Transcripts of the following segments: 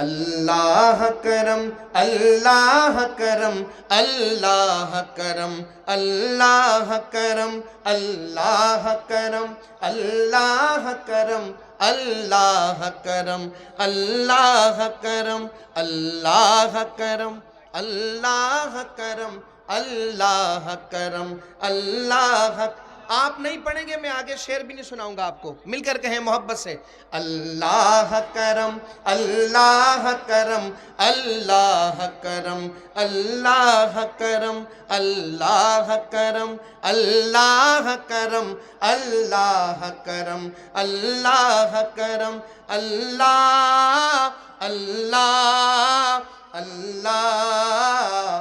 اللہ کرم اللہ کرم اللہ کرم اللہ کرم اللہ کرم اللہ کرم اللہ کرم اللہ کرم اللہ کرم اللہ کرم اللہ کرم اللہ آپ نہیں پڑھیں گے میں آگے شعر بھی نہیں سناؤں گا آپ کو مل کر کہیں محبت سے اللہ کرم اللہ کرم اللہ کرم اللہ کرم اللہ کرم اللہ کرم اللہ کرم اللہ کرم اللہ اللہ اللہ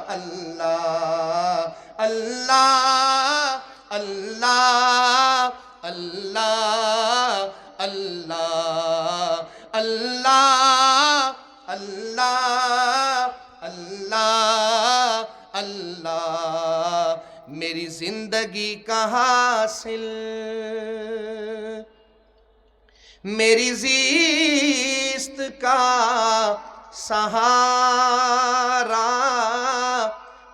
اللہ اللہ اللہ اللہ اللہ اللہ اللہ اللہ اللہ میری زندگی کا حاصل میری زیست کا سہارا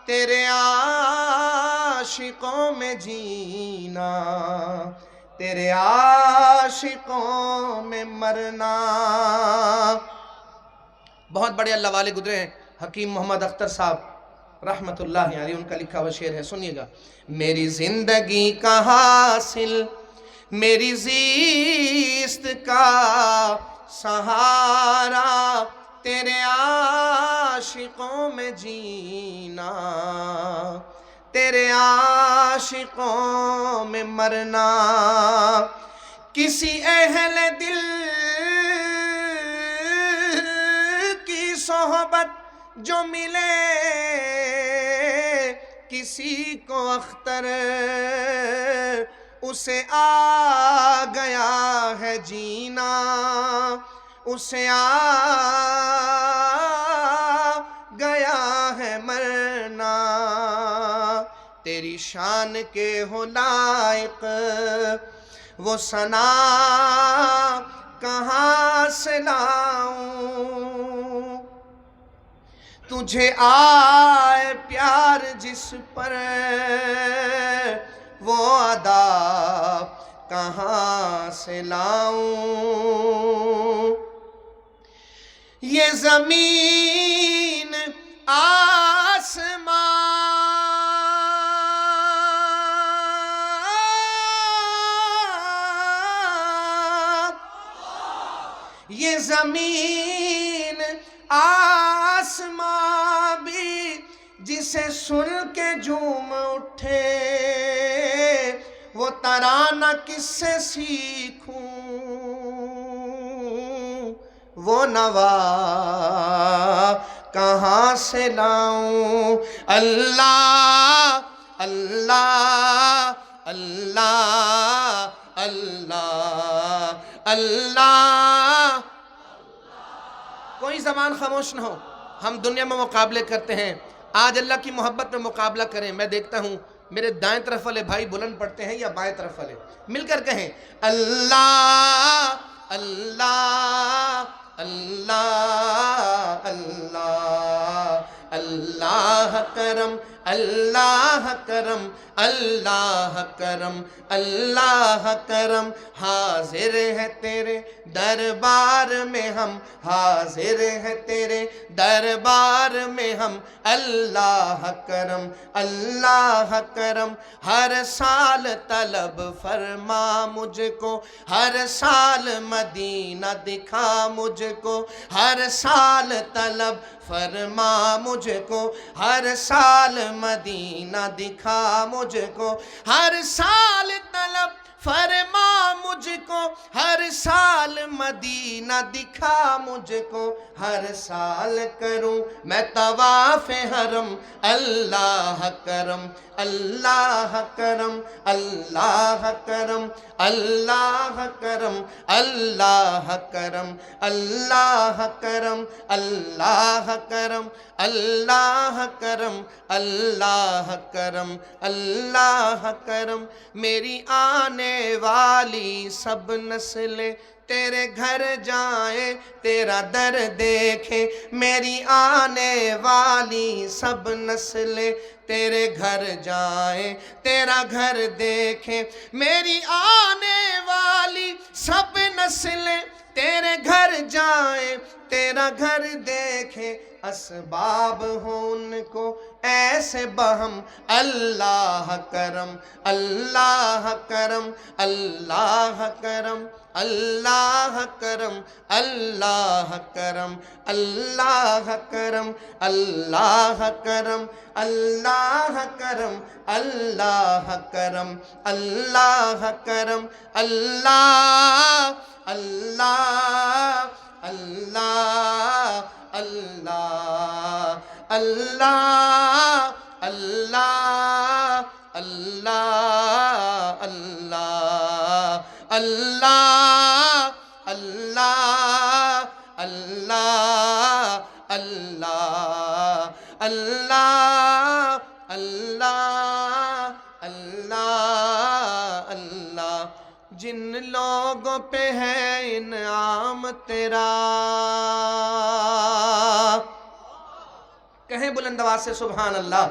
تیرے عاشقوں میں جینا تیرے عاشقوں میں مرنا. بہت بڑے اللہ والے گزرے ہیں حکیم محمد اختر صاحب رحمت اللہ علیہ ان کا لکھا ہوا شعر ہے سنیے گا. میری زندگی کا حاصل میری زیست کا سہارا تیرے عاشقوں میں جینا تیرے عاشقوں میں مرنا. کسی اہل دل کی صحبت جو ملے کسی کو اختر اسے آ گیا ہے جینا اسے آ گیا ہے مرنا. تیری شان کے ہو لائق وہ ثنا کہاں سے لاؤں تجھے آئے پیار جس پر وہ ادا کہاں سے لاؤں. یہ زمین آسمان یہ زمین آسمان بھی جسے سن کے جھوم اٹھے وہ ترانہ کس سے سیکھوں وہ نوا کہاں سے لاؤں. اللہ اللہ اللہ اللہ اللہ. کوئی زبان خاموش نہ ہو. ہم دنیا میں مقابلے کرتے ہیں آج اللہ کی محبت میں مقابلہ کریں. میں دیکھتا ہوں میرے دائیں طرف والے بھائی بلند پڑھتے ہیں یا بائیں طرف والے مل کر کہیں اللہ اللہ اللہ اللہ اللہ کرم اللہ کرم اللہ کرم اللہ کرم. حاضر ہے تیرے دربار میں ہم حاضر ہے تیرے دربار میں ہم اللہ کرم اللہ کرم. ہر سال طلب فرما مجھ کو ہر سال مدینہ دکھا مجھ کو ہر سال طلب فرما مجھ کو ہر سال مدینہ دکھا مجھ کو ہر سال طلب فرما مجھ کو ہر سال مدینہ دکھا مجھ کو ہر سال کروں میں طواف حرم اللہ کرم اللہ کرم اللہ کرم اللہ کرم اللہ کرم اللہ کرم اللہ کرم اللہ کرم اللہ کرم اللہ کرم. میری آنے والی سب نسلیں تیرے گھر جائیں تیرا در دیکھیں میری آنے والی سب نسلیں تیرے گھر جائیں تیرا گھر دیکھیں میری آنے والی سب نسلیں تیرے گھر جائیں تیرا گھر دیکھیں اسباب ہوں ان کو ایسے بہم اللہ کرم اللہ کرم اللہ کرم اللہ کرم اللہ کرم اللہ کرم اللہ کرم اللہ کرم اللہ کرم اللہ کرم اللہ اللہ اللہ اللہ اللہ اللہ اللہ اللہ اللہ اللہ اللہ اللہ اللہ اللہ اللہ اللہ جن لوگوں پہ ہے انعام تیرا کہیں بلند آواز سے سبحان اللہ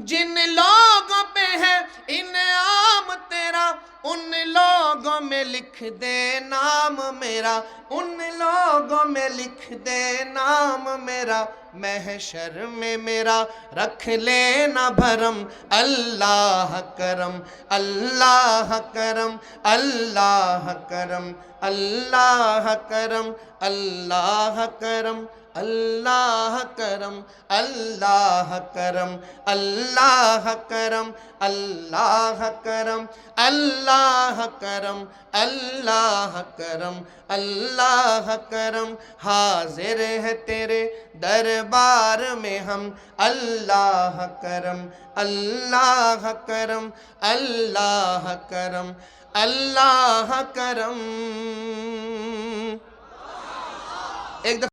جن لوگوں پہ ہے انعام تیرا ان لوگوں میں لکھ دے نام میرا ان لوگوں میں لکھ دے نام میرا محشر میں میرا رکھ لینا بھرم اللہ کرم اللہ کرم اللہ کرم اللہ کرم اللہ کرم اللہ کرم اللہ کرم اللہ کرم اللہ کرم اللہ کرم اللہ کرم اللہ کرم حاضر ہے تیرے دربار میں ہم اللہ کرم اللہ کرم اللہ کرم اللہ کرم ایک دفعہ